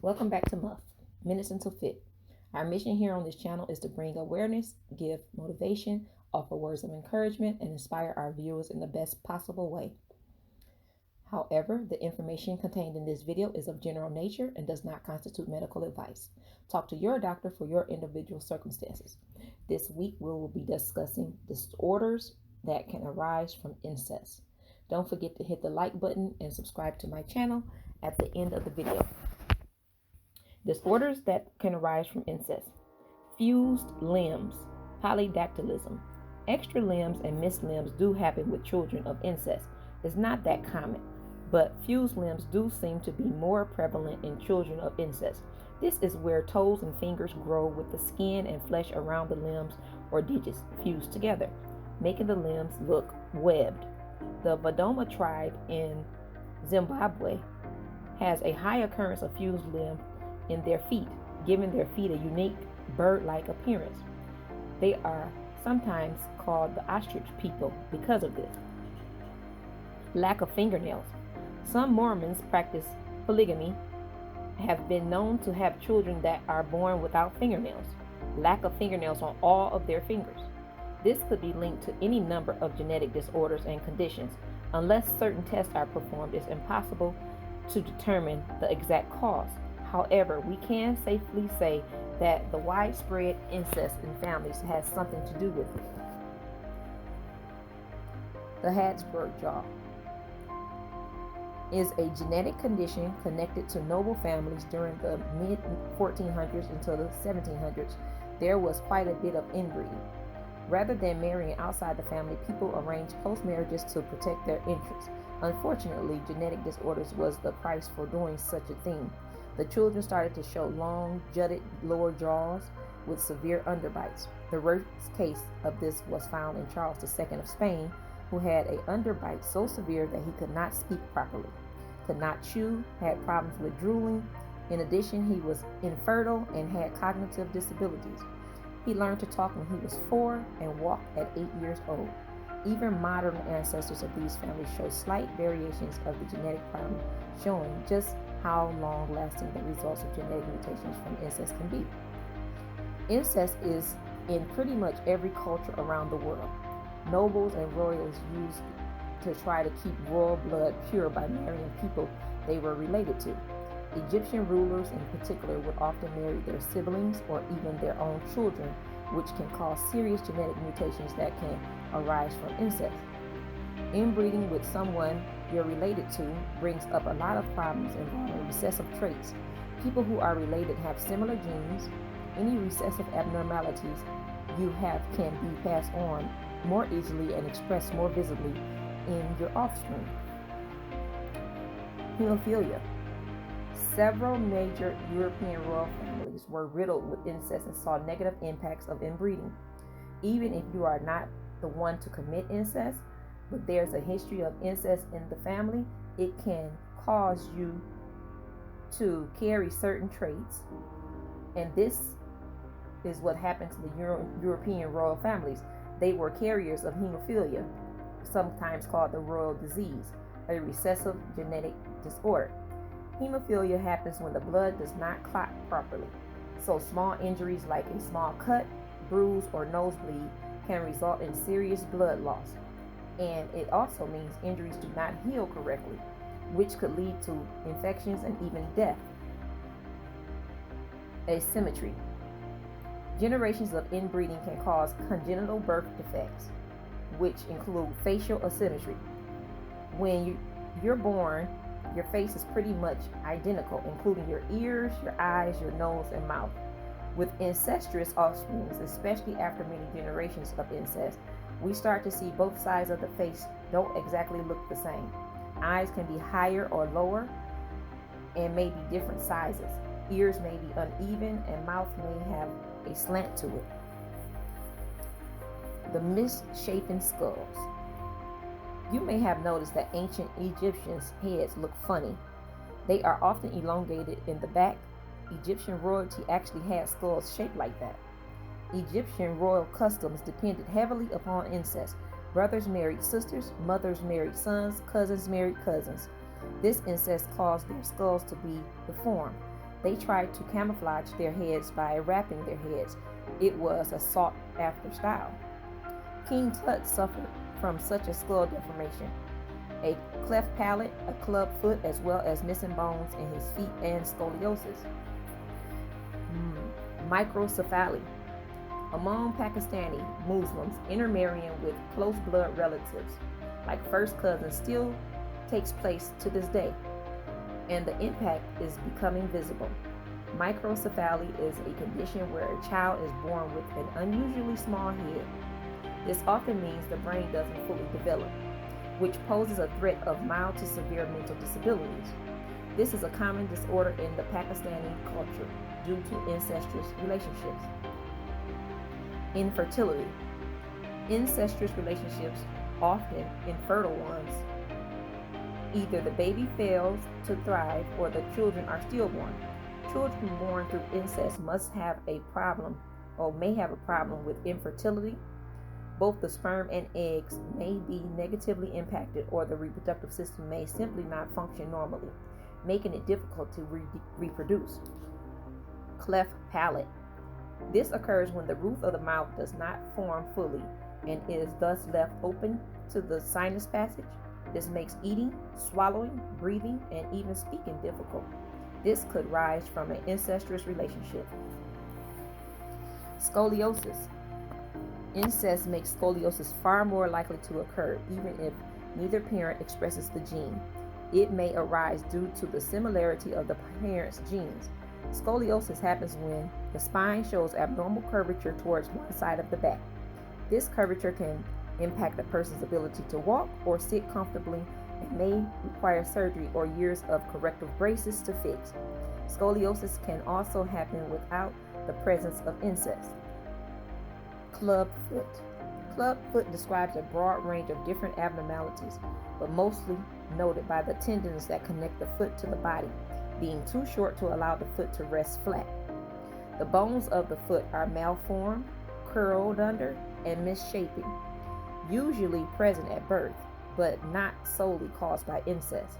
Welcome back to MUF, Minutes Until Fit. Our mission here on this channel is to bring awareness, give motivation, offer words of encouragement, and inspire our viewers in the best possible way. However, the information contained in this video is of general nature and does not constitute medical advice. Talk to your doctor for your individual circumstances. This week we will be discussing disorders that can arise from incest. Don't forget to hit the like button and subscribe to my channel at the end of the video. Disorders that can arise from incest. Fused limbs, polydactylism. Extra limbs and missed limbs do happen with children of incest. It's not that common, but fused limbs do seem to be more prevalent in children of incest. This is where toes and fingers grow with the skin and flesh around the limbs or digits fused together, making the limbs look webbed. The Vadoma tribe in Zimbabwe has a high occurrence of fused limbs in their feet, giving their feet a unique bird-like appearance. They are sometimes called the ostrich people because of this. Lack of fingernails. Some Mormons practice polygamy have been known to have children that are born without fingernails. Lack of fingernails on all of their fingers. This could be linked to any number of genetic disorders and conditions. Unless certain tests are performed, it's impossible to determine the exact cause. However, we can safely say that the widespread incest in families has something to do with it. The HABSBURG jaw is a genetic condition connected to noble families during the mid-1400s until the 1700s. There was quite a bit of inbreeding. Rather than marrying outside the family, people arranged close marriages to protect their interests. Unfortunately, genetic disorders was the price for doing such a thing. The children started to show long, jutted lower jaws with severe underbites. The worst case of this was found in Charles II of Spain, who had an underbite so severe that he could not speak properly, could not chew, had problems with drooling. In addition, he was infertile and had cognitive disabilities. He learned to talk when he was 4 and walked at 8 years old. Even modern ancestors of these families show slight variations of the genetic problem, showing just how long-lasting the results of genetic mutations from incest can be. Incest is in pretty much every culture around the world. Nobles and royals used to try to keep royal blood pure by marrying people they were related to. Egyptian rulers in particular would often marry their siblings or even their own children, which can cause serious genetic mutations that can arise from incest. Inbreeding with someone you're related to brings up a lot of problems involving recessive traits. People who are related have similar genes. Any recessive abnormalities you have can be passed on more easily and expressed more visibly in your offspring. Hemophilia. Several major European royal families were riddled with incest and saw negative impacts of inbreeding. Even if you are not the one to commit incest, but there's a history of incest in the family, it can cause you to carry certain traits. And this is what happened to the European royal families. They were carriers of hemophilia, sometimes called the royal disease, a recessive genetic disorder. Hemophilia happens when the blood does not clot properly. So small injuries like a small cut, bruise, or nosebleed can result in serious blood loss. And it also means injuries do not heal correctly, which could lead to infections and even death. Asymmetry. Generations of inbreeding can cause congenital birth defects, which include facial asymmetry. When you're born, your face is pretty much identical, including your ears, your eyes, your nose, and mouth. With incestuous offspring, especially after many generations of incest, we start to see both sides of the face don't exactly look the same. Eyes can be higher or lower and may be different sizes. Ears may be uneven and mouth may have a slant to it. The misshapen skulls. You may have noticed that ancient Egyptians' heads look funny. They are often elongated in the back. Egyptian royalty actually had skulls shaped like that. Egyptian royal customs depended heavily upon incest. Brothers married sisters, mothers married sons, cousins married cousins. This incest caused their skulls to be deformed. They tried to camouflage their heads by wrapping their heads. It was a sought-after style. King Tut suffered from such a skull deformation, a cleft palate, a club foot, as well as missing bones in his feet and scoliosis. Microcephaly. Among Pakistani Muslims, intermarrying with close blood relatives, like first cousins, still takes place to this day, and the impact is becoming visible. Microcephaly is a condition where a child is born with an unusually small head. This often means the brain doesn't fully develop, which poses a threat of mild to severe mental disabilities. This is a common disorder in the Pakistani culture due to incestuous relationships. Infertility. Incestuous relationships, often infertile ones, either the baby fails to thrive or the children are stillborn. Children born through incest must have a problem or may have a problem with infertility. Both the sperm and eggs may be negatively impacted, or the reproductive system may simply not function normally, making it difficult to reproduce. Cleft palate. This occurs when the roof of the mouth does not form fully and is thus left open to the sinus passage. This makes eating, swallowing, breathing, and even speaking difficult. This could rise from an incestuous relationship. Scoliosis. Incest makes scoliosis far more likely to occur, even if neither parent expresses the gene. It may arise due to the similarity of the parent's genes. Scoliosis happens when the spine shows abnormal curvature towards one side of the back. This curvature can impact a person's ability to walk or sit comfortably and may require surgery or years of corrective braces to fix. Scoliosis can also happen without the presence of incest. Club foot. Club foot describes a broad range of different abnormalities, but mostly noted by the tendons that connect the foot to the body being too short to allow the foot to rest flat. The bones of the foot are malformed, curled under, and misshapen, usually present at birth, but not solely caused by incest.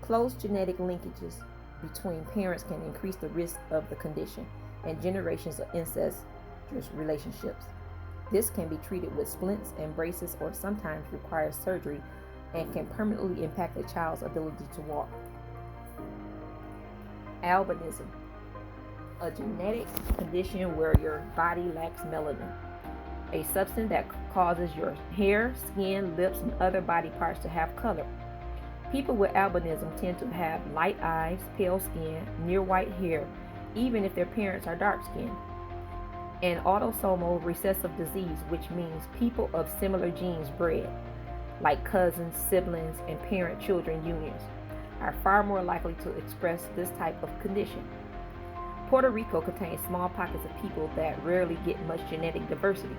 Close genetic linkages between parents can increase the risk of the condition, and generations of incestuous relationships. This can be treated with splints and braces, or sometimes requires surgery, and can permanently impact a child's ability to walk. Albinism, a genetic condition where your body lacks melanin, a substance that causes your hair, skin, lips, and other body parts to have color. People with albinism tend to have light eyes, pale skin, near white hair, even if their parents are dark-skinned. An autosomal recessive disease, which means people of similar genes bred, like cousins, siblings, and parent-children unions, are far more likely to express this type of condition. Puerto Rico contains small pockets of people that rarely get much genetic diversity.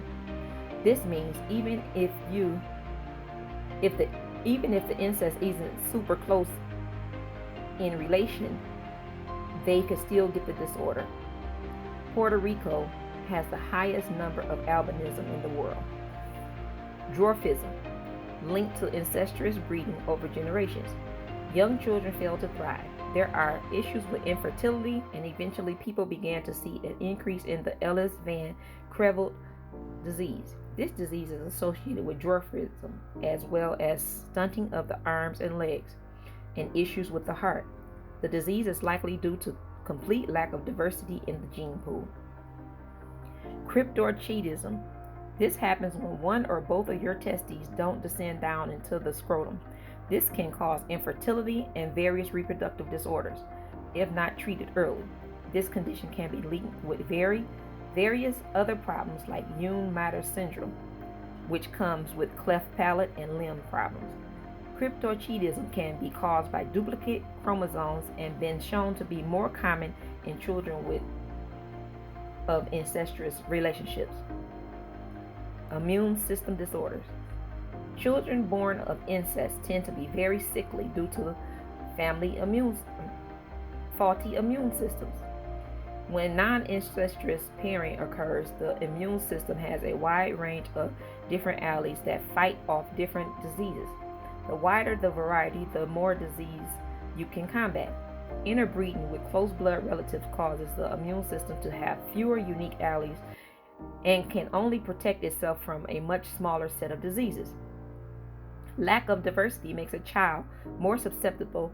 This means even if the incest isn't super close in relation, they could still get the disorder. Puerto Rico has the highest number of albinism in the world. Dwarfism, linked to incestuous breeding over generations. Young children fail to thrive. There are issues with infertility, and eventually people began to see an increase in the Ellis-Van Creveld disease. This disease is associated with dwarfism, as well as stunting of the arms and legs, and issues with the heart. The disease is likely due to complete lack of diversity in the gene pool. CRPTORCHIDISm. This happens when one or both of your testes don't descend down into the scrotum. This can cause infertility and various reproductive disorders, if not treated early. This condition can be linked with various other problems like Ewing-Matter syndrome, which comes with cleft palate and limb problems. CRPTORCHIDISm can be caused by duplicate chromosomes and been shown to be more common in children of incestuous relationships. Immune system disorders. Children born of incest tend to be very sickly due to faulty immune systems. When non-incestuous pairing occurs, the immune system has a wide range of different alleles that fight off different diseases. The wider the variety, the more disease you can combat. Interbreeding with close blood relatives causes the immune system to have fewer unique alleles and can only protect itself from a much smaller set of diseases. Lack of diversity makes a child more susceptible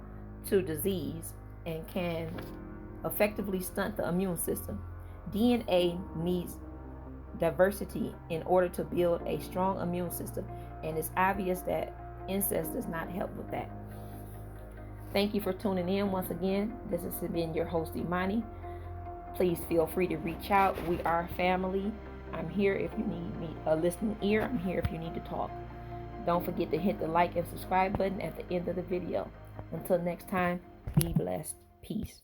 to disease and can effectively stunt the immune system. DNA needs diversity in order to build a strong immune system, and it's obvious that incest does not help with that. Thank you for tuning in once again. This has been your host, Imani. Please feel free to reach out. We are family. I'm here if you need a listening ear. I'm here if you need to talk. Don't forget to hit the like and subscribe button at the end of the video. Until next time, be blessed. Peace.